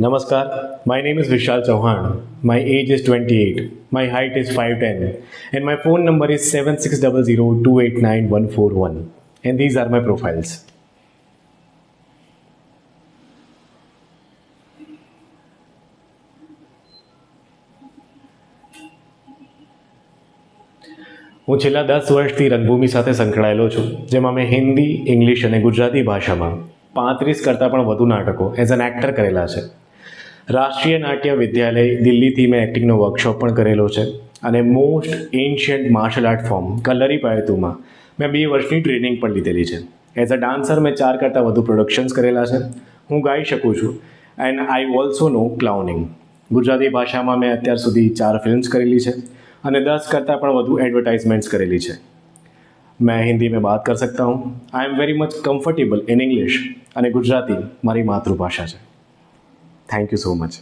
Namaskar, my name is Vishal Chauhan. My age is 28. My height is 5'10 and my phone number is 7600289141. And these are my profiles. હું છેલ્લા 10 વર્ષથી રંગભૂમિ સાથે સંકળાયેલો છું, જેમાં મેં હિન્દી, ઇંગ્લિશ અને ગુજરાતી ભાષામાં 35 કરતાં પણ વધુ નાટકો એઝ એન એક્ટર કરેલા છે. રાષ્ટ્રીય નાટ્ય વિદ્યાલય દિલ્હીથી મેં એક્ટિંગનો વર્કશોપ પણ કરેલો છે અને most ancient martial art form Kalari પાયતુમાં મેં 2 વર્ષની ટ્રેનિંગ પણ લીધેલી છે. એઝ અ ડાન્સર મેં 4 કરતાં વધુ પ્રોડક્શન્સ કરેલા છે. હું ગાઈ શકું છું એન્ડ આઈ ઓલ્સો નો ક્લાઉનિંગ. ગુજરાતી ભાષામાં મેં અત્યાર સુધી 4 ફિલ્મ્સ કરેલી છે અને 10 કરતાં પણ વધુ એડવર્ટાઇઝમેન્ટ્સ કરેલી છે. मैं हिंदी में बात कर सकता हूँ. I am very much comfortable in English અને ગુજરાતી મારી માતૃભાષા છે. Thank you so much.